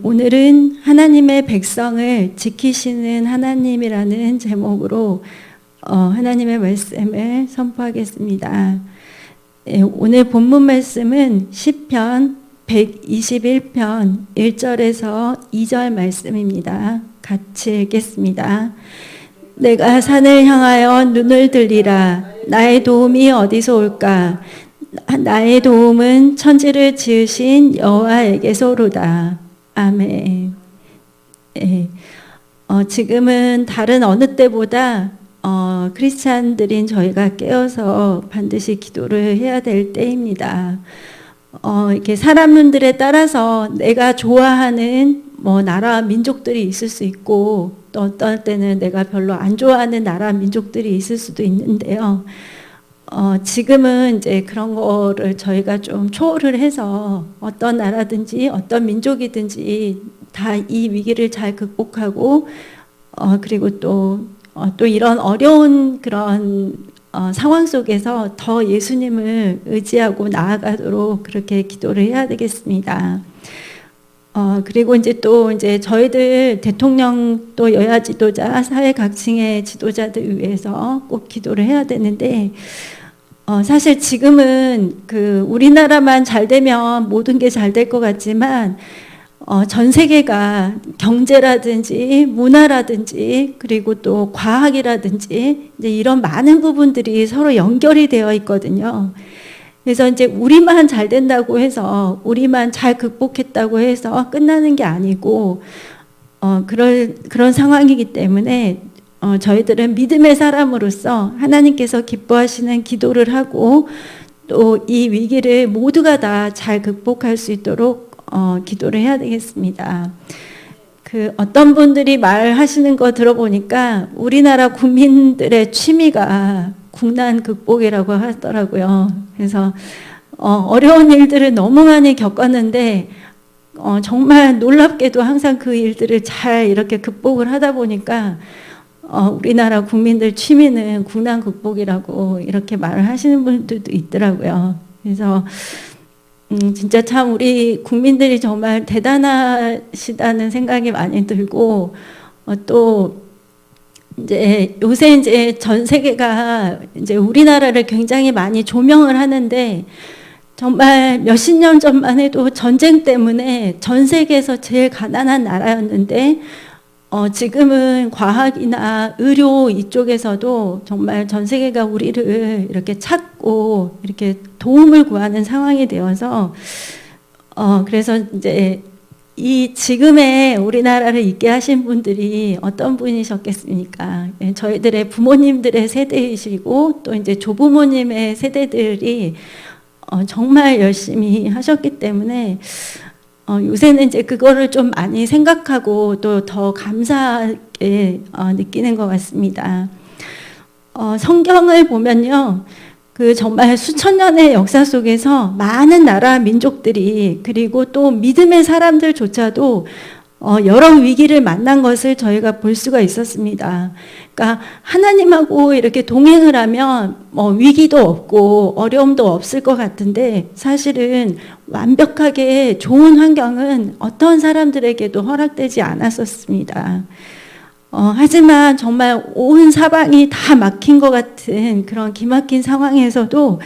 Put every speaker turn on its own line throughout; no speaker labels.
오늘은 하나님의 백성을 지키시는 하나님이라는 제목으로 하나님의 말씀을 선포하겠습니다. 오늘 본문 말씀은 시편 121편 1절에서 2절 말씀입니다. 같이 읽겠습니다. 내가 산을 향하여 눈을 들리라. 나의 도움이 어디서 올까? 나의 도움은 천지를 지으신 여호와에게서로다. 아멘. 지금은 다른 어느 때보다 크리스찬들인 저희가 깨어서 반드시 기도를 해야 될 때입니다. 이렇게 사람들에 따라서 내가 좋아하는 나라 민족들이 있을 수 있고, 또 어떤 때는 내가 별로 안 좋아하는 나라 민족들이 있을 수도 있는데요. 지금은 이제 그런 거를 저희가 좀 초월을 해서 어떤 나라든지 어떤 민족이든지 다 이 위기를 잘 극복하고, 그리고 또 이런 어려운 그런 상황 속에서 더 예수님을 의지하고 나아가도록 그렇게 기도를 해야 되겠습니다. 그리고 이제 저희들 대통령 또 여야 지도자, 사회 각층의 지도자들 위해서 꼭 기도를 해야 되는데, 사실 지금은 우리나라만 잘 되면 모든 게 잘 될 것 같지만, 전 세계가 경제라든지 문화라든지 그리고 또 과학이라든지 이제 이런 많은 부분들이 서로 연결이 되어 있거든요. 그래서 이제 우리만 잘 된다고 해서, 우리만 잘 극복했다고 해서 끝나는 게 아니고, 그런 상황이기 때문에 저희들은 믿음의 사람으로서 하나님께서 기뻐하시는 기도를 하고, 또 이 위기를 모두가 다 잘 극복할 수 있도록 기도를 해야 되겠습니다. 어떤 분들이 말하시는 거 들어보니까 우리나라 국민들의 취미가 국난 극복이라고 하더라고요. 그래서 어려운 일들을 너무 많이 겪었는데 정말 놀랍게도 항상 그 일들을 잘 이렇게 극복을 하다 보니까 우리나라 국민들 취미는 국난 극복이라고 이렇게 말을 하시는 분들도 있더라고요. 그래서 진짜 참 우리 국민들이 정말 대단하시다는 생각이 많이 들고, 또 요새 전 세계가 우리나라를 굉장히 많이 조명을 하는데, 정말 몇십 년 전만 해도 전쟁 때문에 전 세계에서 제일 가난한 나라였는데, 지금은 과학이나 의료 이쪽에서도 정말 전 세계가 우리를 이렇게 찾고 이렇게 도움을 구하는 상황이 되어서, 그래서 이 지금의 우리나라를 있게 하신 분들이 어떤 분이셨겠습니까? 저희들의 부모님들의 세대이시고, 또 조부모님의 세대들이 정말 열심히 하셨기 때문에, 요새는 그거를 좀 많이 생각하고 또 더 감사하게 느끼는 것 같습니다. 성경을 보면요, 정말 수천 년의 역사 속에서 많은 나라 민족들이, 그리고 또 믿음의 사람들조차도 여러 위기를 만난 것을 저희가 볼 수가 있었습니다. 그러니까 하나님하고 이렇게 동행을 하면 위기도 없고 어려움도 없을 것 같은데, 사실은 완벽하게 좋은 환경은 어떤 사람들에게도 허락되지 않았었습니다. 하지만 정말 온 사방이 다 막힌 것 같은 그런 기막힌 상황에서도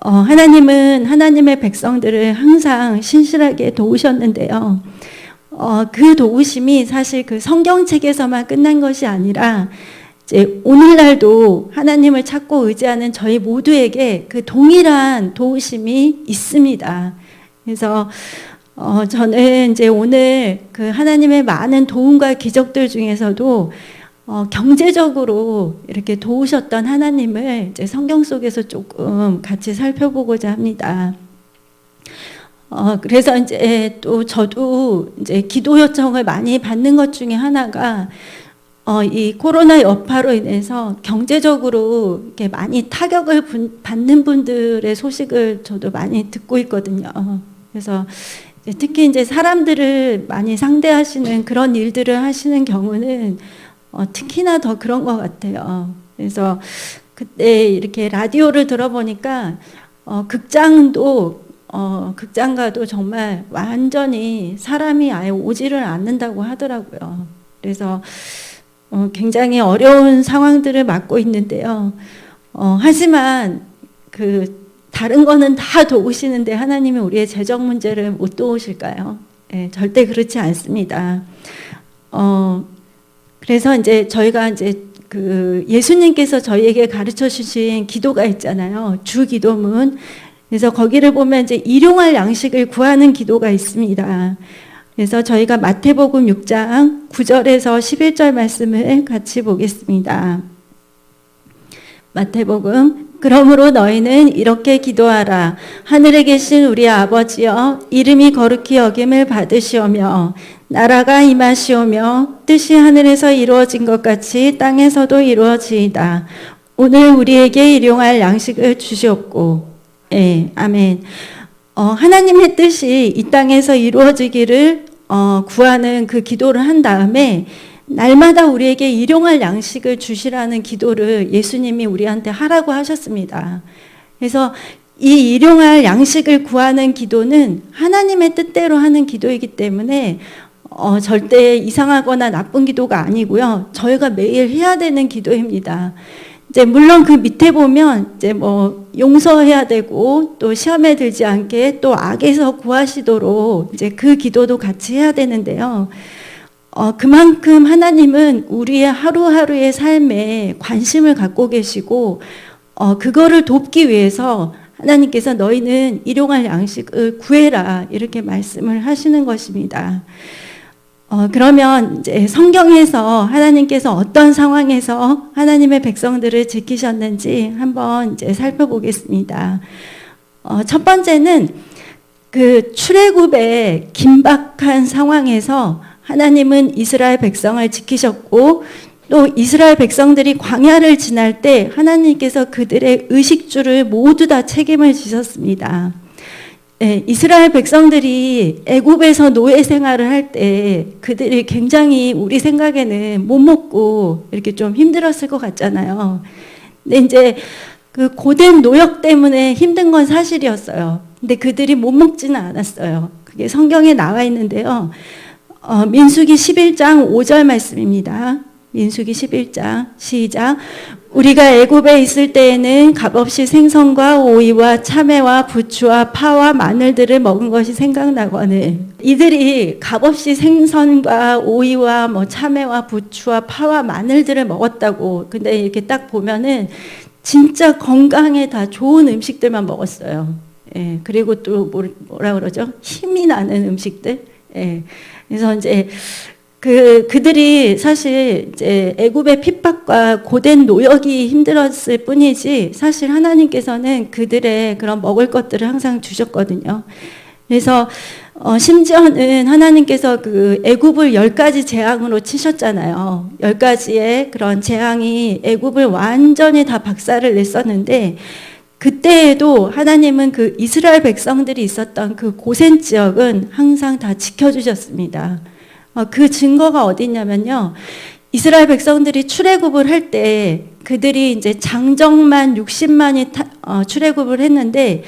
하나님은 하나님의 백성들을 항상 신실하게 도우셨는데요. 그 도우심이 사실 성경책에서만 끝난 것이 아니라 오늘날도 하나님을 찾고 의지하는 저희 모두에게 동일한 도우심이 있습니다. 그래서 저는 오늘 하나님의 많은 도움과 기적들 중에서도 경제적으로 이렇게 도우셨던 하나님을 성경 속에서 조금 같이 살펴보고자 합니다. 그래서 또 저도 기도 요청을 많이 받는 것 중에 하나가, 이 코로나 여파로 인해서 경제적으로 이렇게 많이 타격을 받는 분들의 소식을 저도 많이 듣고 있거든요. 그래서 특히 사람들을 많이 상대하시는 그런 일들을 하시는 경우는 특히나 더 그런 것 같아요. 그래서 그때 이렇게 라디오를 들어보니까 극장도 극장가도 정말 완전히 사람이 아예 오지를 않는다고 하더라고요. 그래서 굉장히 어려운 상황들을 맞고 있는데요. 하지만 다른 거는 다 도우시는데 하나님이 우리의 재정 문제를 못 도우실까요? 예, 절대 그렇지 않습니다. 그래서 이제 저희가 이제 예수님께서 저희에게 가르쳐 주신 기도가 있잖아요. 주 기도문. 그래서 거기를 보면 이제 일용할 양식을 구하는 기도가 있습니다. 그래서 저희가 마태복음 6장 9절에서 11절 말씀을 같이 보겠습니다. 마태복음, 그러므로 너희는 이렇게 기도하라. 하늘에 계신 우리 아버지여, 이름이 거룩히 여김을 받으시오며 나라가 임하시오며 뜻이 하늘에서 이루어진 것 같이 땅에서도 이루어지이다. 오늘 우리에게 일용할 양식을 주시옵고. 예, 아멘. 하나님의 뜻이 이 땅에서 이루어지기를 구하는 그 기도를 한 다음에 날마다 우리에게 일용할 양식을 주시라는 기도를 예수님이 우리한테 하라고 하셨습니다. 그래서 이 일용할 양식을 구하는 기도는 하나님의 뜻대로 하는 기도이기 때문에 절대 이상하거나 나쁜 기도가 아니고요. 저희가 매일 해야 되는 기도입니다. 이제 물론 그 밑에 보면 이제 용서해야 되고 또 시험에 들지 않게 또 악에서 구하시도록 이제 그 기도도 같이 해야 되는데요. 그만큼 하나님은 우리의 하루하루의 삶에 관심을 갖고 계시고 그거를 돕기 위해서 하나님께서 너희는 일용할 양식을 구해라 이렇게 말씀을 하시는 것입니다. 그러면 이제 성경에서 하나님께서 어떤 상황에서 하나님의 백성들을 지키셨는지 한번 이제 살펴보겠습니다. 첫 번째는 그 출애굽의 긴박한 상황에서 하나님은 이스라엘 백성을 지키셨고 또 이스라엘 백성들이 광야를 지날 때 하나님께서 그들의 의식주를 모두 다 책임을 지셨습니다. 네, 이스라엘 백성들이 애굽에서 노예 생활을 할 때 그들이 굉장히 우리 생각에는 못 먹고 이렇게 좀 힘들었을 것 같잖아요. 근데 이제 그 고된 노역 때문에 힘든 건 사실이었어요. 근데 그들이 못 먹지는 않았어요. 그게 성경에 나와 있는데요. 민수기 11장 5절 말씀입니다. 민수기 11장 시작. 우리가 애굽에 있을 때에는 값없이 생선과 오이와 참외와 부추와 파와 마늘들을 먹은 것이 생각나거늘. 이들이 값없이 생선과 오이와 참외와 부추와 파와 마늘들을 먹었다고. 근데 이렇게 딱 보면은 진짜 건강에 다 좋은 음식들만 먹었어요. 예, 그리고 또 뭐라 그러죠? 힘이 나는 음식들. 예. 그래서 이제 그들이 사실 이제 애굽의 핍박과 고된 노역이 힘들었을 뿐이지 사실 하나님께서는 그들의 그런 먹을 것들을 항상 주셨거든요. 그래서 심지어는 하나님께서 그 애굽을 10가지 재앙으로 치셨잖아요. 10가지의 그런 재앙이 애굽을 완전히 다 박살을 냈었는데 그때에도 하나님은 그 이스라엘 백성들이 있었던 그 고센 지역은 항상 다 지켜주셨습니다. 그 증거가 어디 있냐면요. 이스라엘 백성들이 출애굽을 할 때 그들이 이제 장정만 60만이 출애굽을 했는데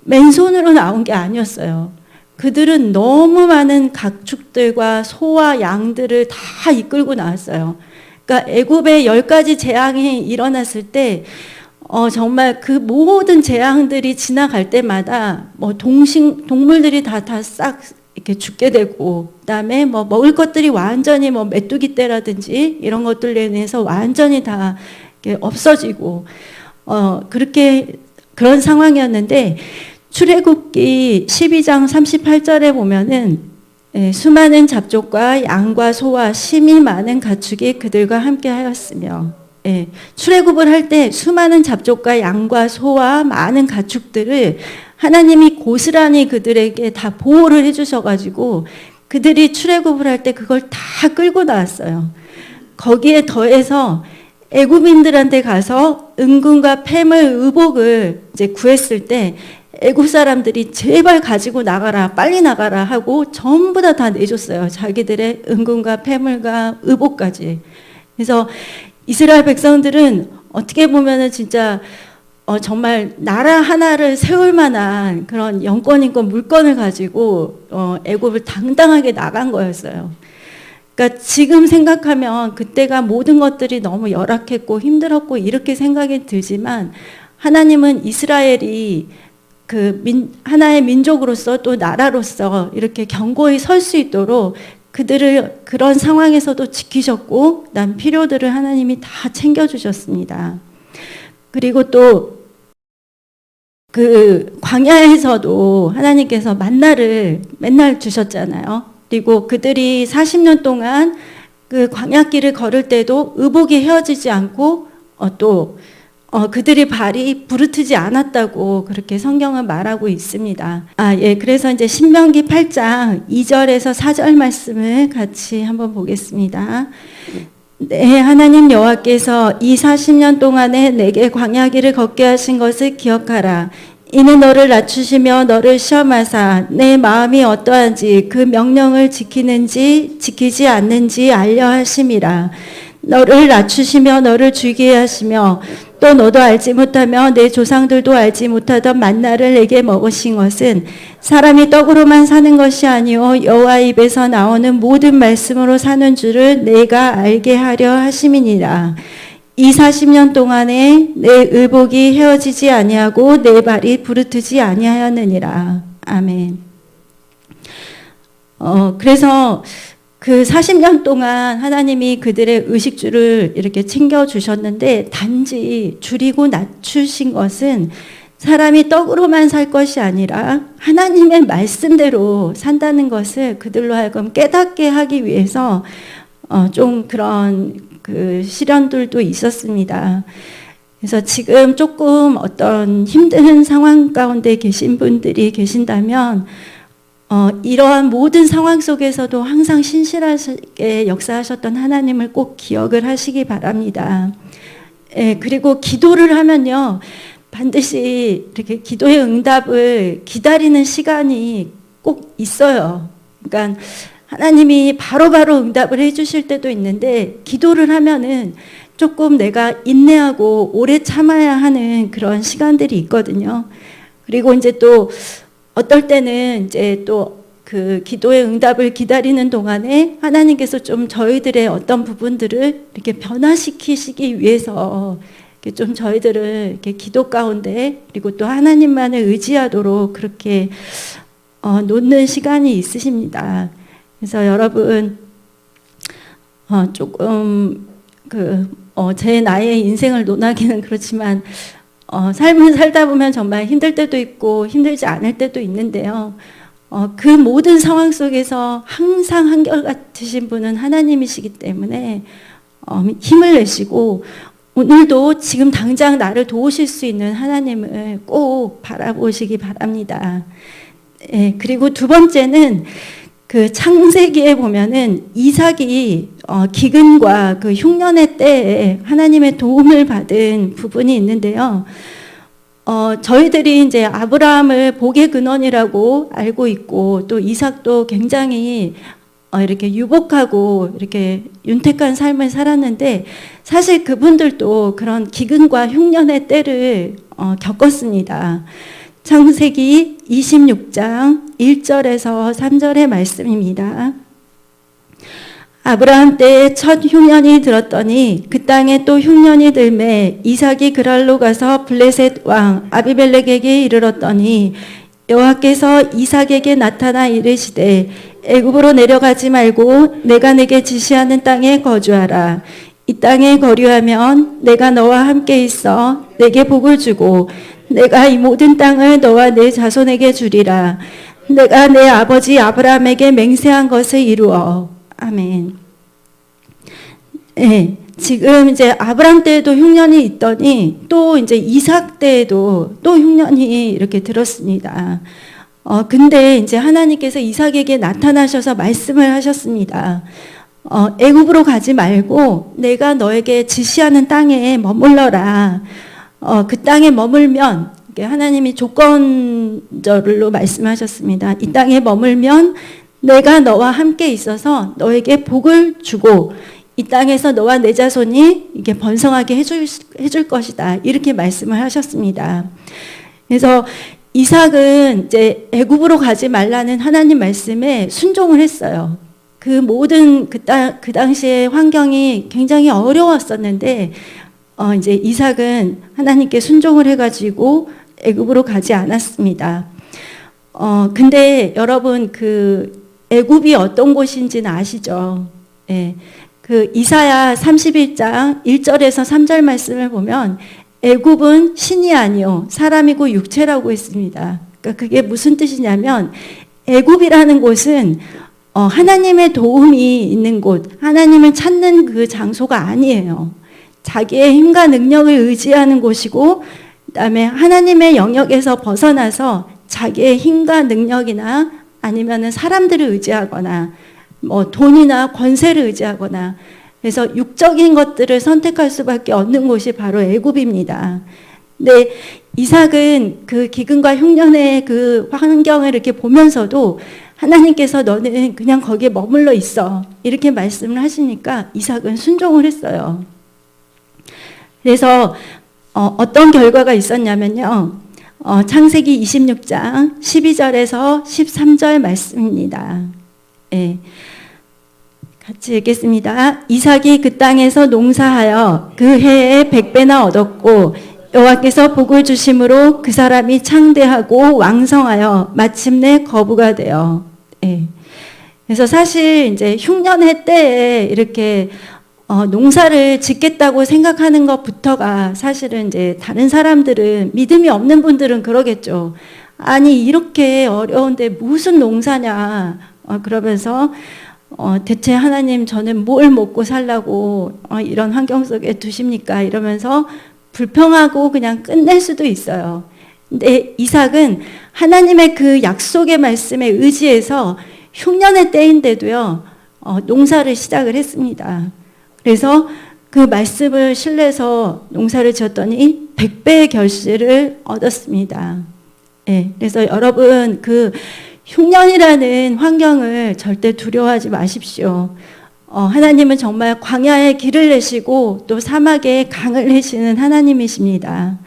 맨손으로 나온 게 아니었어요. 그들은 너무 많은 가축들과 소와 양들을 다 이끌고 나왔어요. 그러니까 애굽의 10가지 재앙이 일어났을 때 정말 그 모든 재앙들이 지나갈 때마다 동물들이 다 싹 이렇게 죽게 되고, 그다음에 먹을 것들이 완전히 메뚜기 떼라든지 이런 것들로 인해서 완전히 다 이렇게 없어지고, 그런 상황이었는데, 출애굽기 12장 38절에 보면은, 수많은 잡족과 양과 소와 심이 많은 가축이 그들과 함께 하였으며, 출애굽을 할 때 수많은 잡족과 양과 소와 많은 가축들을 하나님이 고스란히 그들에게 다 보호를 해주셔가지고 그들이 출애굽을 할 때 그걸 다 끌고 나왔어요. 거기에 더해서 애굽인들한테 가서 은금과 폐물, 의복을 이제 구했을 때 애굽 사람들이 제발 가지고 나가라, 빨리 나가라 하고 전부 다 내줬어요. 자기들의 은금과 폐물과 의복까지. 그래서 이스라엘 백성들은 어떻게 보면은 진짜 정말 나라 하나를 세울 만한 그런 영권인권 물건을 가지고 애굽을 당당하게 나간 거였어요. 그러니까 지금 생각하면 그때가 모든 것들이 너무 열악했고 힘들었고 이렇게 생각이 들지만 하나님은 이스라엘이 하나의 민족으로서 또 나라로서 이렇게 견고히 설 수 있도록 그들을 그런 상황에서도 지키셨고 난 필요들을 하나님이 다 챙겨주셨습니다. 그리고 또 광야에서도 하나님께서 만나를 맨날 주셨잖아요. 그리고 그들이 40년 동안 그 광야길을 걸을 때도 의복이 헤어지지 않고 그들의 발이 부르트지 않았다고 그렇게 성경은 말하고 있습니다. 그래서 이제 신명기 8장 2절에서 4절 말씀을 같이 한번 보겠습니다. 네, 하나님 여호와께서 이 40년 동안에 내게 광야길을 걷게 하신 것을 기억하라. 이는 너를 낮추시며 너를 시험하사 내 마음이 어떠한지 그 명령을 지키는지 지키지 않는지 알려 하심이라. 너를 낮추시며 너를 죽게 하시며 또 너도 알지 못하며 내 조상들도 알지 못하던 만나를 내게 먹으신 것은 사람이 떡으로만 사는 것이 아니요 여호와 입에서 나오는 모든 말씀으로 사는 줄을 내가 알게 하려 하심이니라. 이 40년 동안에 내 의복이 헤어지지 아니하고 내 발이 부르트지 아니하였느니라. 아멘. 그래서 그 40년 동안 하나님이 그들의 의식주를 이렇게 챙겨주셨는데 단지 줄이고 낮추신 것은 사람이 떡으로만 살 것이 아니라 하나님의 말씀대로 산다는 것을 그들로 하여금 깨닫게 하기 위해서 좀 그런 시련들도 있었습니다. 그래서 지금 조금 어떤 힘든 상황 가운데 계신 분들이 계신다면 이러한 모든 상황 속에서도 항상 신실하게 역사하셨던 하나님을 꼭 기억을 하시기 바랍니다. 그리고 기도를 하면요, 반드시 이렇게 기도의 응답을 기다리는 시간이 꼭 있어요. 그러니까 하나님이 바로바로 응답을 해주실 때도 있는데 기도를 하면은 조금 내가 인내하고 오래 참아야 하는 그런 시간들이 있거든요. 그리고 이제 또 어떨 때는 이제 또 그 기도의 응답을 기다리는 동안에 하나님께서 좀 저희들의 어떤 부분들을 이렇게 변화시키시기 위해서 이렇게 좀 저희들을 이렇게 기도 가운데 그리고 또 하나님만을 의지하도록 그렇게 놓는 시간이 있으십니다. 그래서 여러분 조금 제 나이의 인생을 논하기는 그렇지만 삶을 살다 보면 정말 힘들 때도 있고 힘들지 않을 때도 있는데요. 그 모든 상황 속에서 항상 한결같으신 분은 하나님이시기 때문에 힘을 내시고 오늘도 지금 당장 나를 도우실 수 있는 하나님을 꼭 바라보시기 바랍니다. 그리고 두 번째는 그 창세기에 보면은 이삭이 기근과 그 흉년의 때에 하나님의 도움을 받은 부분이 있는데요. 저희들이 이제 아브라함을 복의 근원이라고 알고 있고 또 이삭도 굉장히 이렇게 유복하고 이렇게 윤택한 삶을 살았는데 사실 그분들도 그런 기근과 흉년의 때를 겪었습니다. 창세기 26장 1절에서 3절의 말씀입니다. 아브라함 때에 첫 흉년이 들었더니 그 땅에 또 흉년이 들매 이삭이 그랄로 가서 블레셋 왕 아비멜렉에게 이르렀더니 여호와께서 이삭에게 나타나 이르시되 애굽으로 내려가지 말고 내가 내게 지시하는 땅에 거주하라. 이 땅에 거류하면 내가 너와 함께 있어 내게 복을 주고 내가 이 모든 땅을 너와 내 자손에게 주리라. 내가 내 아버지 아브라함에게 맹세한 것을 이루어. 아멘. 네, 지금 이제 아브라함 때에도 흉년이 있더니 또 이제 이삭 때에도 또 흉년이 이렇게 들었습니다. 근데 이제 하나님께서 이삭에게 나타나셔서 말씀을 하셨습니다. 애굽으로 가지 말고 내가 너에게 지시하는 땅에 머물러라. 그 땅에 머물면 하나님이 조건절로 말씀하셨습니다. 이 땅에 머물면 내가 너와 함께 있어서 너에게 복을 주고 이 땅에서 너와 내 자손이 이게 번성하게 해줄 것이다. 이렇게 말씀을 하셨습니다. 그래서 이삭은 이제 애굽으로 가지 말라는 하나님 말씀에 순종을 했어요. 그 모든 그 당시의 환경이 굉장히 어려웠었는데 이제 이삭은 하나님께 순종을 해가지고 애굽으로 가지 않았습니다. 근데 여러분 그 애굽이 어떤 곳인지는 아시죠? 예. 그 이사야 31장 1절에서 3절 말씀을 보면 애굽은 신이 아니요 사람이고 육체라고 했습니다. 그러니까 그게 무슨 뜻이냐면 애굽이라는 곳은 하나님의 도움이 있는 곳, 하나님을 찾는 그 장소가 아니에요. 자기의 힘과 능력을 의지하는 곳이고 그다음에 하나님의 영역에서 벗어나서 자기의 힘과 능력이나 아니면은 사람들을 의지하거나 뭐 돈이나 권세를 의지하거나 그래서 육적인 것들을 선택할 수밖에 없는 곳이 바로 애굽입니다. 근데 이삭은 그 기근과 흉년의 그 환경을 이렇게 보면서도 하나님께서 너는 그냥 거기에 머물러 있어 이렇게 말씀을 하시니까 이삭은 순종을 했어요. 그래서 어떤 결과가 있었냐면요. 창세기 26장 12절에서 13절 말씀입니다. 예. 같이 읽겠습니다. 이삭이 그 땅에서 농사하여 그 해에 100배나 얻었고 여호와께서 복을 주심으로 그 사람이 창대하고 왕성하여 마침내 거부가 되어. 예. 그래서 사실 이제 흉년의 때에 이렇게 농사를 짓겠다고 생각하는 것부터가 사실은 이제 다른 사람들은 믿음이 없는 분들은 그러겠죠. 아니 이렇게 어려운데 무슨 농사냐 그러면서 대체 하나님 저는 뭘 먹고 살라고 이런 환경 속에 두십니까? 이러면서 불평하고 그냥 끝낼 수도 있어요. 근데 이삭은 하나님의 그 약속의 말씀에 의지해서 흉년의 때인데도요 농사를 시작을 했습니다. 그래서 그 말씀을 신뢰해서 농사를 지었더니 100배의 결실을 얻었습니다. 네, 그래서 여러분 그 흉년이라는 환경을 절대 두려워하지 마십시오. 하나님은 정말 광야에 길을 내시고 또 사막에 강을 내시는 하나님이십니다.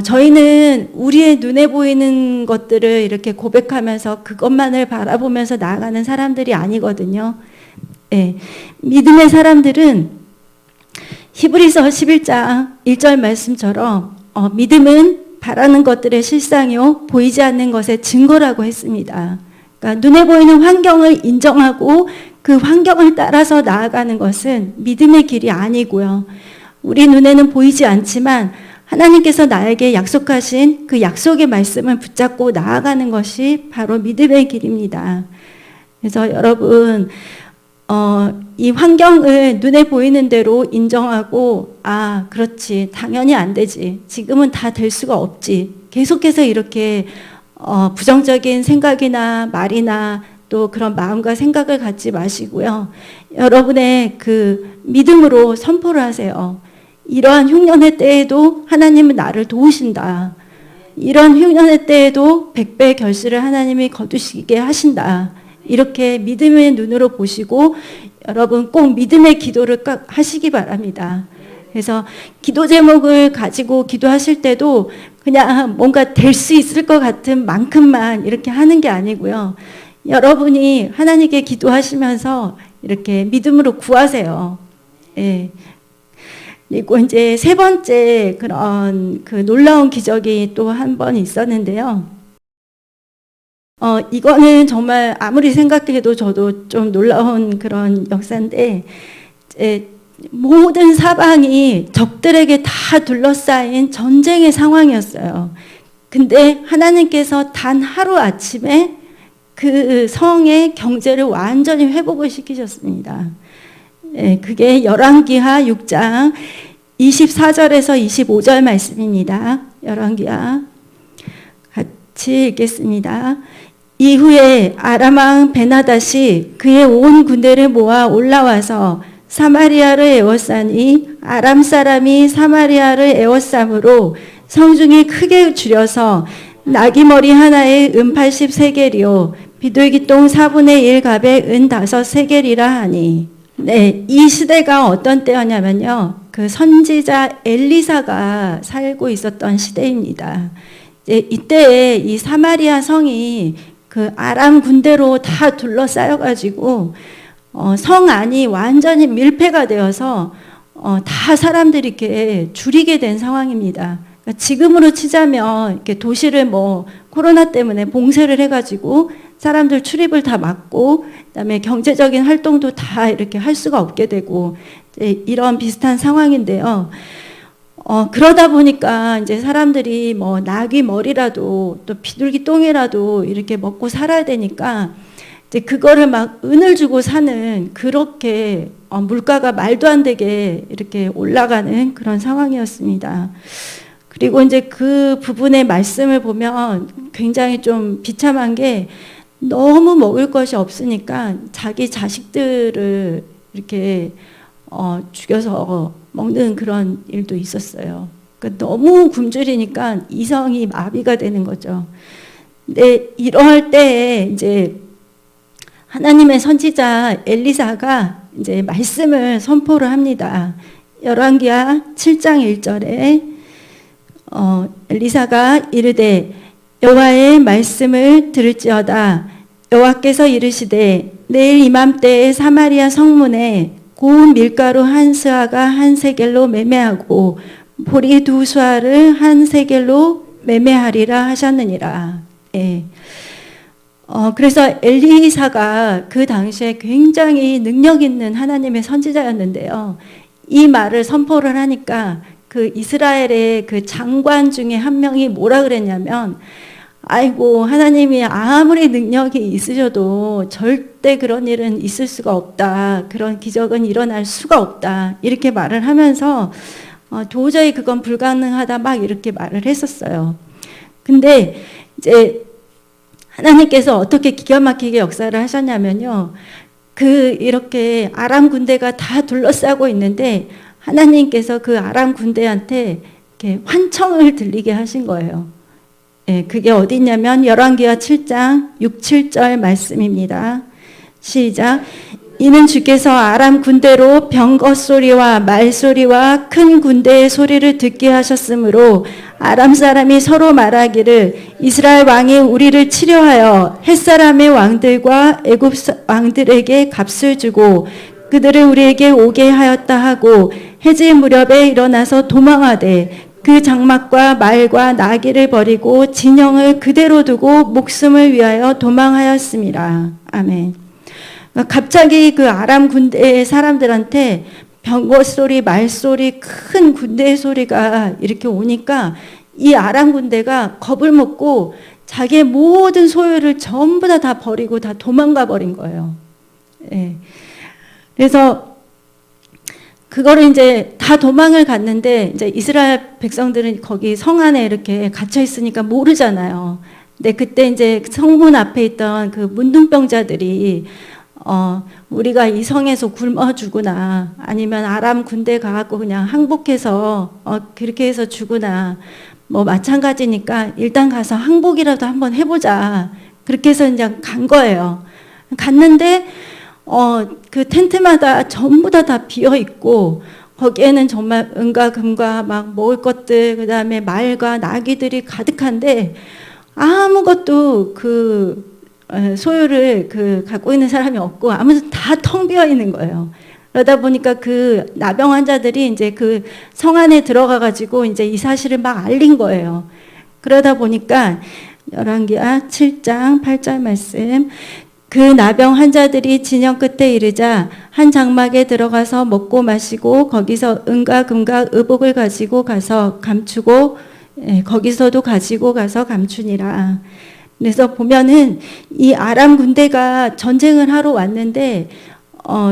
저희는 우리의 눈에 보이는 것들을 이렇게 고백하면서 그것만을 바라보면서 나아가는 사람들이 아니거든요. 네, 믿음의 사람들은 히브리서 11장 1절 말씀처럼 믿음은 바라는 것들의 실상이요 보이지 않는 것의 증거라고 했습니다. 그러니까 눈에 보이는 환경을 인정하고 그 환경을 따라서 나아가는 것은 믿음의 길이 아니고요. 우리 눈에는 보이지 않지만 하나님께서 나에게 약속하신 그 약속의 말씀을 붙잡고 나아가는 것이 바로 믿음의 길입니다. 그래서 여러분 이 환경을 눈에 보이는 대로 인정하고 그렇지 당연히 안 되지 지금은 다 될 수가 없지 계속해서 이렇게 부정적인 생각이나 말이나 또 그런 마음과 생각을 갖지 마시고요. 여러분의 그 믿음으로 선포를 하세요. 이러한 흉년의 때에도 하나님은 나를 도우신다. 이런 흉년의 때에도 100배의 결실을 하나님이 거두시게 하신다. 이렇게 믿음의 눈으로 보시고 여러분 꼭 믿음의 기도를 하시기 바랍니다. 그래서 기도 제목을 가지고 기도하실 때도 그냥 뭔가 될 수 있을 것 같은 만큼만 이렇게 하는 게 아니고요. 여러분이 하나님께 기도하시면서 이렇게 믿음으로 구하세요. 예. 그리고 이제 세 번째 그런 그 놀라운 기적이 또 한 번 있었는데요. 이거는 정말 아무리 생각해도 저도 좀 놀라운 그런 역사인데, 모든 사방이 적들에게 다 둘러싸인 전쟁의 상황이었어요. 근데 하나님께서 단 하루 아침에 그 성의 경제를 완전히 회복을 시키셨습니다. 그게 열왕기하 6장 24절에서 25절 말씀입니다. 열왕기하 같이 읽겠습니다. 이후에 아람 왕 베나닷이 그의 온 군대를 모아 올라와서 사마리아를 에워싸니 아람 사람이 사마리아를 에워싸므로 성중이 크게 줄여서 나귀머리 하나에 80세겔이요 비둘기똥 4분의 1 값에 5세겔이라 하니. 네, 이 시대가 어떤 때였냐면요. 그 선지자 엘리사가 살고 있었던 시대입니다. 이때에 이 사마리아 성이 그 아람 군대로 다 둘러싸여가지고 성 안이 완전히 밀폐가 되어서 다 사람들이 이렇게 줄이게 된 상황입니다. 그러니까 지금으로 치자면 이렇게 도시를 뭐 코로나 때문에 봉쇄를 해가지고 사람들 출입을 다 막고 그다음에 경제적인 활동도 다 이렇게 할 수가 없게 되고 이런 비슷한 상황인데요. 그러다 보니까 이제 사람들이 뭐 나귀 머리라도 또 비둘기 똥이라도 이렇게 먹고 살아야 되니까 이제 그거를 막 은을 주고 사는 그렇게 물가가 말도 안 되게 이렇게 올라가는 그런 상황이었습니다. 그리고 이제 그 부분의 말씀을 보면 굉장히 좀 비참한 게 너무 먹을 것이 없으니까 자기 자식들을 이렇게 죽여서 먹는 그런 일도 있었어요. 그러니까 너무 굶주리니까 이성이 마비가 되는 거죠. 근데 이럴 때에 이제 하나님의 선지자 엘리사가 이제 말씀을 선포를 합니다. 열왕기하 7장 1절에 엘리사가 이르되 여호와의 말씀을 들을지어다. 여호와께서 이르시되 내일 이맘때에 사마리아 성문에 고운 밀가루 한 스아가 한 세겔로 매매하고 보리 두 수아를 한 세겔로 매매하리라 하셨느니라. 예. 그래서 엘리사가 그 당시에 굉장히 능력 있는 하나님의 선지자였는데요. 이 말을 선포를 하니까 그 이스라엘의 그 장관 중에 한 명이 뭐라 그랬냐면 아이고 하나님이 아무리 능력이 있으셔도 절대 그런 일은 있을 수가 없다. 그런 기적은 일어날 수가 없다. 이렇게 말을 하면서 도저히 그건 불가능하다 막 이렇게 말을 했었어요. 근데 이제 하나님께서 어떻게 기가 막히게 역사를 하셨냐면요. 이렇게 아람 군대가 다 둘러싸고 있는데 하나님께서 그 아람 군대한테 이렇게 환청을 들리게 하신 거예요. 예, 그게 어디 있냐면 열왕기하 7장 6, 7절 말씀입니다. 시작. 이는 주께서 아람 군대로 병거 소리와 말소리와 큰 군대의 소리를 듣게 하셨으므로 아람 사람이 서로 말하기를 이스라엘 왕이 우리를 치려하여 햇사람의 왕들과 애굽 왕들에게 값을 주고 그들을 우리에게 오게 하였다 하고 해질 무렵에 일어나서 도망하되 그 장막과 말과 나귀를 버리고 진영을 그대로 두고 목숨을 위하여 도망하였습니다. 아멘. 갑자기 그 아람 군대의 사람들한테 병거 소리, 말소리, 큰 군대의 소리가 이렇게 오니까 이 아람 군대가 겁을 먹고 자기의 모든 소유를 전부 다 버리고 다 도망가 버린 거예요. 예. 그래서 그거를 이제 다 도망을 갔는데 이제 이스라엘 백성들은 거기 성 안에 이렇게 갇혀 있으니까 모르잖아요. 근데 그때 이제 성문 앞에 있던 그 문둥병자들이 우리가 이 성에서 굶어 죽으나 아니면 아람 군대 가갖고 그냥 항복해서 그렇게 해서 죽으나 뭐 마찬가지니까 일단 가서 항복이라도 한번 해보자. 그렇게 해서 이제 간 거예요. 갔는데 그 텐트마다 전부 다 비어 있고 거기에는 정말 은과 금과 막 먹을 것들 그다음에 말과 나귀들이 가득한데 아무것도 그 소유를 갖고 있는 사람이 없고 아무튼 다 텅 비어 있는 거예요. 그러다 보니까 그 나병 환자들이 이제 그 성 안에 들어가 가지고 이제 이 사실을 막 알린 거예요. 그러다 보니까 열왕기하 7장 8절 말씀 그 나병 환자들이 진영 끝에 이르자 한 장막에 들어가서 먹고 마시고 거기서 은과 금과 의복을 가지고 가서 감추고 거기서도 가지고 가서 감추니라. 그래서 보면은 이 아람 군대가 전쟁을 하러 왔는데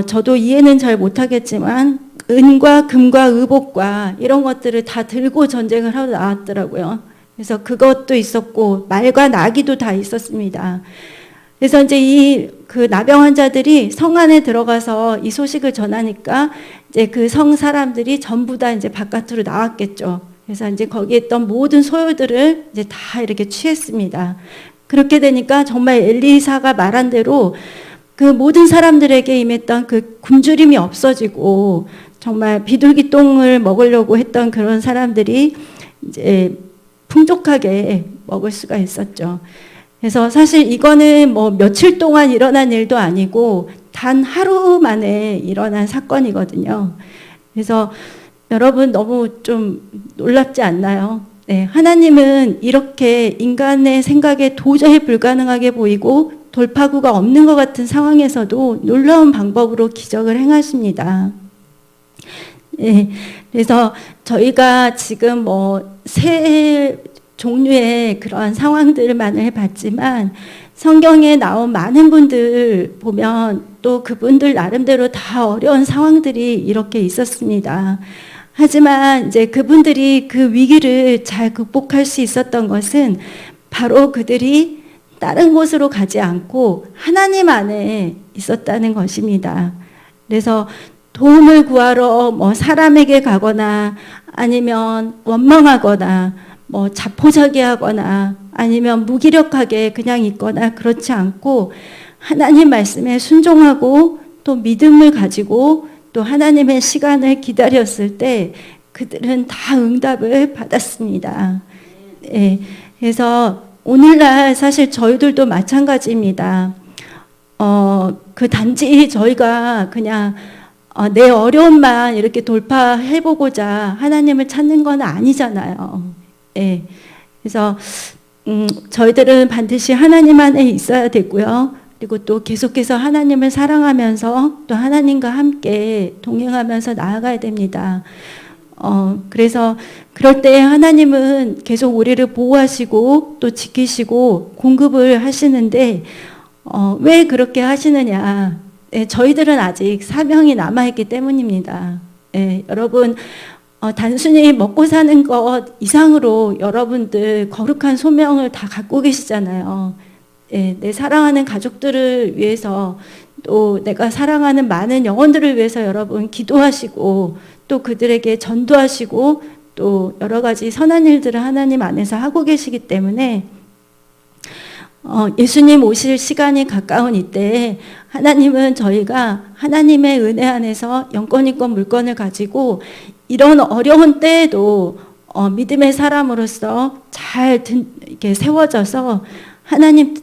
저도 이해는 잘 못하겠지만 은과 금과 의복과 이런 것들을 다 들고 전쟁을 하러 나왔더라고요. 그래서 그것도 있었고 말과 나귀도 다 있었습니다. 그래서 이제 그 나병 환자들이 성 안에 들어가서 이 소식을 전하니까 이제 그 성 사람들이 전부 다 이제 바깥으로 나왔겠죠. 그래서 이제 거기에 있던 모든 소유들을 이제 다 이렇게 취했습니다. 그렇게 되니까 정말 엘리사가 말한 대로 그 모든 사람들에게 임했던 그 굶주림이 없어지고 정말 비둘기똥을 먹으려고 했던 그런 사람들이 이제 풍족하게 먹을 수가 있었죠. 그래서 사실 이거는 뭐 며칠 동안 일어난 일도 아니고 단 하루 만에 일어난 사건이거든요. 그래서 여러분 너무 좀 놀랍지 않나요? 네, 하나님은 이렇게 인간의 생각에 도저히 불가능하게 보이고 돌파구가 없는 것 같은 상황에서도 놀라운 방법으로 기적을 행하십니다. 네, 그래서 저희가 지금 뭐 세 종류의 그러한 상황들만을 봤지만 성경에 나온 많은 분들 보면 또 그분들 나름대로 다 어려운 상황들이 이렇게 있었습니다. 하지만 이제 그분들이 그 위기를 잘 극복할 수 있었던 것은 바로 그들이 다른 곳으로 가지 않고 하나님 안에 있었다는 것입니다. 그래서 도움을 구하러 뭐 사람에게 가거나 아니면 원망하거나 뭐 자포자기하거나 아니면 무기력하게 그냥 있거나 그렇지 않고 하나님 말씀에 순종하고 또 믿음을 가지고 또 하나님의 시간을 기다렸을 때 그들은 다 응답을 받았습니다. 네, 그래서 오늘날 사실 저희들도 마찬가지입니다. 그 단지 저희가 그냥 내 어려움만 이렇게 돌파해보고자 하나님을 찾는 건 아니잖아요. 예. 그래서 저희들은 반드시 하나님 안에 있어야 되고요. 그리고 또 계속해서 하나님을 사랑하면서 또 하나님과 함께 동행하면서 나아가야 됩니다. 그래서 그럴 때 하나님은 계속 우리를 보호하시고 또 지키시고 공급을 하시는데 왜 그렇게 하시느냐? 네, 저희들은 아직 사명이 남아있기 때문입니다. 네, 여러분 단순히 먹고 사는 것 이상으로 여러분들 거룩한 소명을 다 갖고 계시잖아요. 네, 내 사랑하는 가족들을 위해서 또 내가 사랑하는 많은 영혼들을 위해서 여러분 기도하시고 또 그들에게 전도하시고 또 여러 가지 선한 일들을 하나님 안에서 하고 계시기 때문에 예수님 오실 시간이 가까운 이때에 하나님은 저희가 하나님의 은혜 안에서 영권이권 물권을 가지고 이런 어려운 때에도 믿음의 사람으로서 잘 이렇게 세워져서 하나님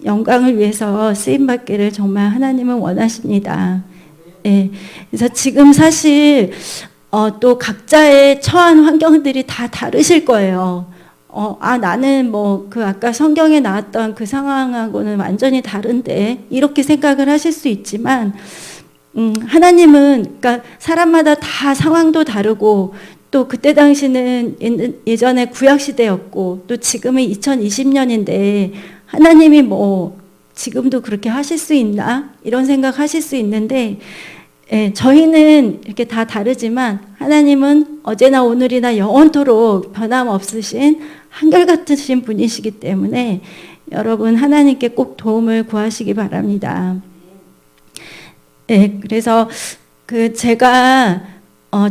영광을 위해서 쓰임받기를 정말 하나님은 원하십니다. 네. 그래서 지금 사실 또 각자의 처한 환경들이 다 다르실 거예요. 나는 뭐 그 아까 성경에 나왔던 그 상황하고는 완전히 다른데 이렇게 생각을 하실 수 있지만 하나님은 그러니까 사람마다 다 상황도 다르고 또 그때 당시는 예전에 구약 시대였고 또 지금은 2020년인데 하나님이 뭐 지금도 그렇게 하실 수 있나 이런 생각하실 수 있는데 저희는 이렇게 다 다르지만 하나님은 어제나 오늘이나 영원토록 변함없으신 한결같으신 분이시기 때문에 여러분 하나님께 꼭 도움을 구하시기 바랍니다. 네, 그래서 제가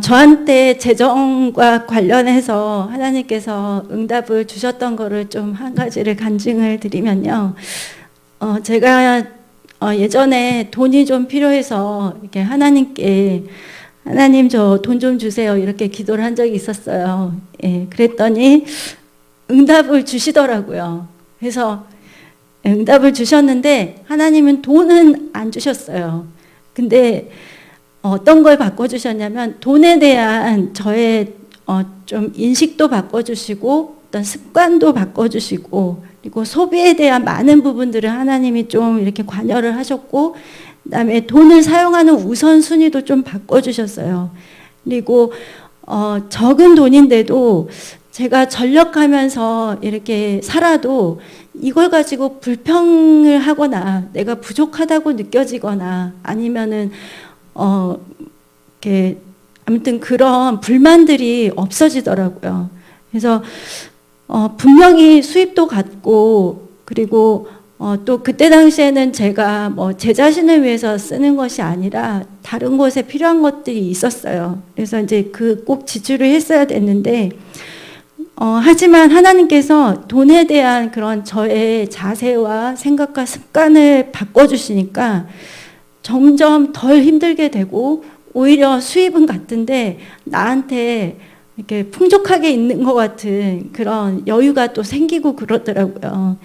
저한테 재정과 관련해서 하나님께서 응답을 주셨던 거를 좀 한 가지를 간증을 드리면요. 제가 예전에 돈이 좀 필요해서 이렇게 하나님께 하나님 저 돈 좀 주세요 이렇게 기도를 한 적이 있었어요. 예, 그랬더니 응답을 주시더라고요. 그래서 응답을 주셨는데 하나님은 돈은 안 주셨어요. 근데 어떤 걸 바꿔주셨냐면 돈에 대한 저의 좀 인식도 바꿔주시고 어떤 습관도 바꿔주시고 그리고 소비에 대한 많은 부분들을 하나님이 좀 이렇게 관여를 하셨고 그다음에 돈을 사용하는 우선순위도 좀 바꿔주셨어요. 그리고 적은 돈인데도 제가 전력하면서 이렇게 살아도 이걸 가지고 불평을 하거나 내가 부족하다고 느껴지거나 아니면은 이렇게 아무튼 그런 불만들이 없어지더라고요. 그래서 분명히 수입도 같고 그리고 또 그때 당시에는 제가 뭐 제 자신을 위해서 쓰는 것이 아니라 다른 곳에 필요한 것들이 있었어요. 그래서 이제 그 꼭 지출을 했어야 됐는데 하지만 하나님께서 돈에 대한 그런 저의 자세와 생각과 습관을 바꿔주시니까 점점 덜 힘들게 되고 오히려 수입은 같은데 나한테 이렇게 풍족하게 있는 것 같은 그런 여유가 또 생기고 그러더라고요.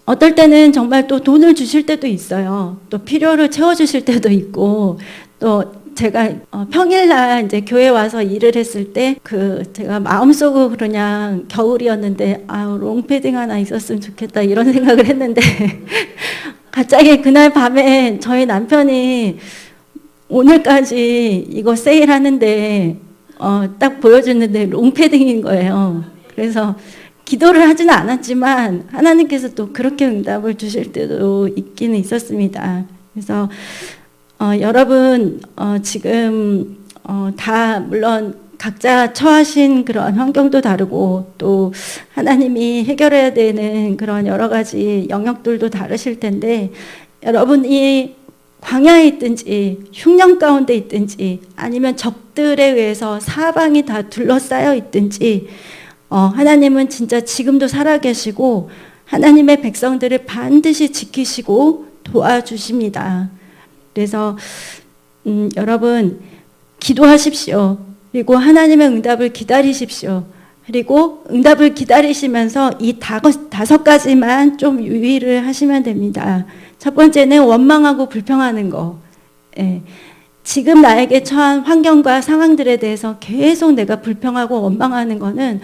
어떨 때는 정말 또 돈을 주실 때도 있어요. 또 필요를 채워주실 때도 있고 또 제가 평일날 이제 교회 와서 일을 했을 때 제가 마음속으로 그냥 겨울이었는데 롱패딩 하나 있었으면 좋겠다 이런 생각을 했는데 갑자기 그날 밤에 저희 남편이 오늘까지 이거 세일하는데 딱 보여줬는데 롱패딩인 거예요. 그래서 기도를 하지는 않았지만 하나님께서 또 그렇게 응답을 주실 때도 있기는 있었습니다. 그래서 여러분 지금 다 물론 각자 처하신 그런 환경도 다르고 또 하나님이 해결해야 되는 그런 여러 가지 영역들도 다르실 텐데 여러분이 광야에 있든지 흉년 가운데 있든지 아니면 적들에 의해서 사방이 다 둘러싸여 있든지 하나님은 진짜 지금도 살아계시고 하나님의 백성들을 반드시 지키시고 도와주십니다. 그래서 여러분 기도하십시오. 그리고 하나님의 응답을 기다리십시오. 그리고 응답을 기다리시면서 이 5가지만 좀 유의를 하시면 됩니다. 첫 번째는 원망하고 불평하는 거. 예. 지금 나에게 처한 환경과 상황들에 대해서 계속 내가 불평하고 원망하는 거는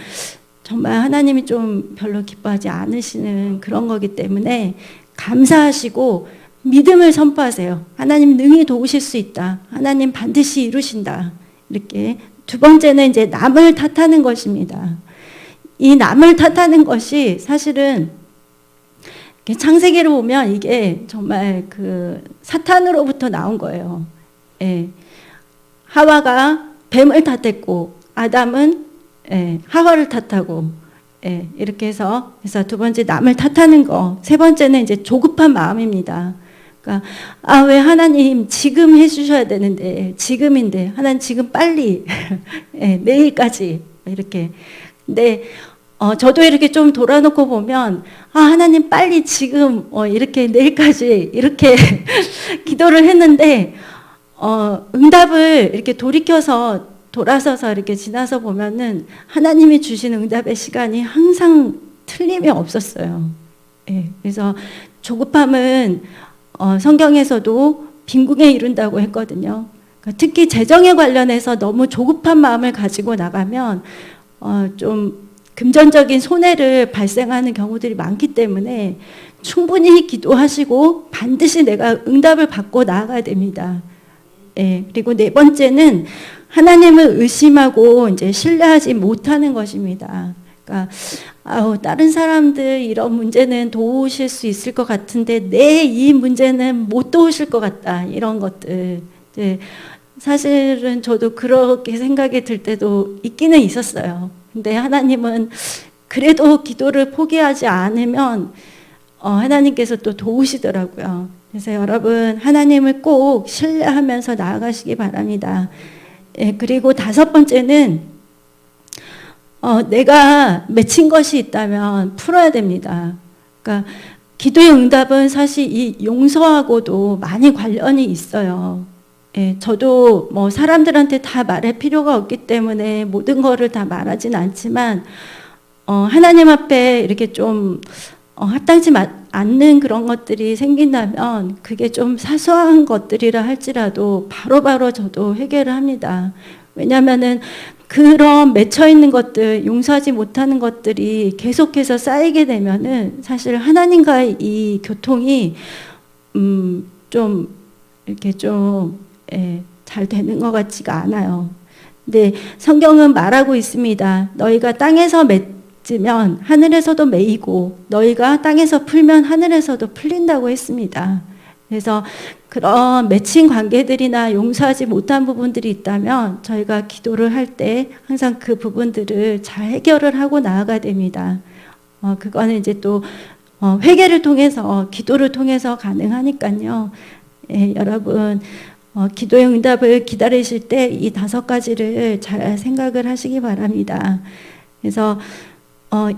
정말 하나님이 좀 별로 기뻐하지 않으시는 그런 거기 때문에 감사하시고 믿음을 선포하세요. 하나님 능히 도우실 수 있다. 하나님 반드시 이루신다. 이렇게. 두 번째는 이제 남을 탓하는 것입니다. 이 남을 탓하는 것이 사실은 창세기를 보면 이게 정말 사탄으로부터 나온 거예요. 예. 하와가 뱀을 탓했고 아담은 하와를 탓하고 이렇게 해서 두 번째 남을 탓하는 거. 세 번째는 이제 조급한 마음입니다. 그러니까 왜 하나님 지금 해주셔야 되는데 지금인데 하나님 지금 빨리 내일까지 이렇게. 근데 저도 이렇게 좀 돌아놓고 보면 하나님 빨리 지금 이렇게 내일까지 이렇게 기도를 했는데 응답을 이렇게 돌아서서 이렇게 지나서 보면은 하나님이 주신 응답의 시간이 항상 틀림이 없었어요. 그래서 조급함은 성경에서도 빈궁에 이른다고 했거든요. 그러니까 특히 재정에 관련해서 너무 조급한 마음을 가지고 나가면 좀 금전적인 손해를 발생하는 경우들이 많기 때문에 충분히 기도하시고 반드시 내가 응답을 받고 나아가야 됩니다. 그리고 네 번째는 하나님을 의심하고 이제 신뢰하지 못하는 것입니다. 그러니까 다른 사람들 이런 문제는 도우실 수 있을 것 같은데 내 이 문제는 못 도우실 것 같다. 이런 것들. 사실은 저도 그렇게 생각이 들 때도 있기는 있었어요. 근데 하나님은 그래도 기도를 포기하지 않으면 하나님께서 또 도우시더라고요. 그래서 여러분 하나님을 꼭 신뢰하면서 나아가시기 바랍니다. 그리고 5번째는 내가 맺힌 것이 있다면 풀어야 됩니다. 그러니까 기도의 응답은 사실 이 용서하고도 많이 관련이 있어요. 저도 뭐 사람들한테 다 말할 필요가 없기 때문에 모든 거를 다 말하진 않지만 하나님 앞에 이렇게 좀 합당치 않는 그런 것들이 생긴다면 그게 좀 사소한 것들이라 할지라도 바로바로 저도 해결을 합니다. 왜냐하면은 그런 맺혀 있는 것들, 용서하지 못하는 것들이 계속해서 쌓이게 되면은 사실 하나님과의 이 교통이 좀 이렇게 좀 잘 되는 것 같지가 않아요. 근데 성경은 말하고 있습니다. 너희가 땅에서 맺으면 하늘에서도 매이고 너희가 땅에서 풀면 하늘에서도 풀린다고 했습니다. 그래서 그런 맺힌 관계들이나 용서하지 못한 부분들이 있다면 저희가 기도를 할 때 항상 그 부분들을 잘 해결을 하고 나아가야 됩니다. 그거는 이제 또 회개를 통해서 기도를 통해서 가능하니까요. 여러분 기도의 응답을 기다리실 때 이 5가지를 잘 생각을 하시기 바랍니다. 그래서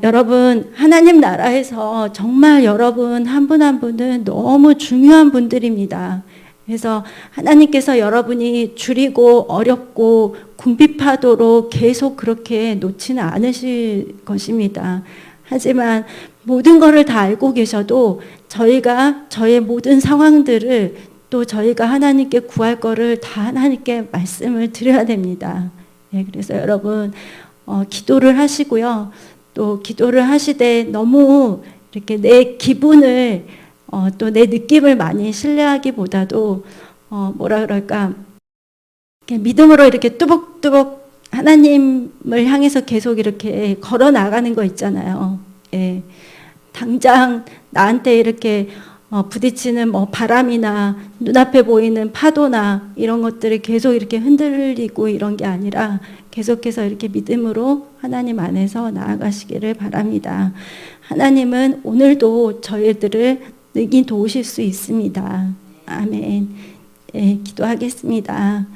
여러분, 하나님 나라에서 정말 여러분 한 분 한 분은 너무 중요한 분들입니다. 그래서 하나님께서 여러분이 줄이고 어렵고 궁핍하도록 계속 그렇게 놓지는 않으실 것입니다. 하지만 모든 것을 다 알고 계셔도 저희가 저의 모든 상황들을 또 저희가 하나님께 구할 거를 다 하나님께 말씀을 드려야 됩니다. 네, 그래서 여러분 기도를 하시고요. 또 기도를 하시되 너무 이렇게 내 기분을 또 내 느낌을 많이 신뢰하기보다도 뭐라 그럴까, 이렇게 믿음으로 이렇게 뚜벅뚜벅 하나님을 향해서 계속 이렇게 걸어 나가는 거 있잖아요. 예. 당장 나한테 이렇게 부딪히는 뭐 바람이나 눈앞에 보이는 파도나 이런 것들이 계속 이렇게 흔들리고 이런 게 아니라 계속해서 이렇게 믿음으로 하나님 안에서 나아가시기를 바랍니다. 하나님은 오늘도 저희들을 능히 도우실 수 있습니다. 아멘. 예, 기도하겠습니다.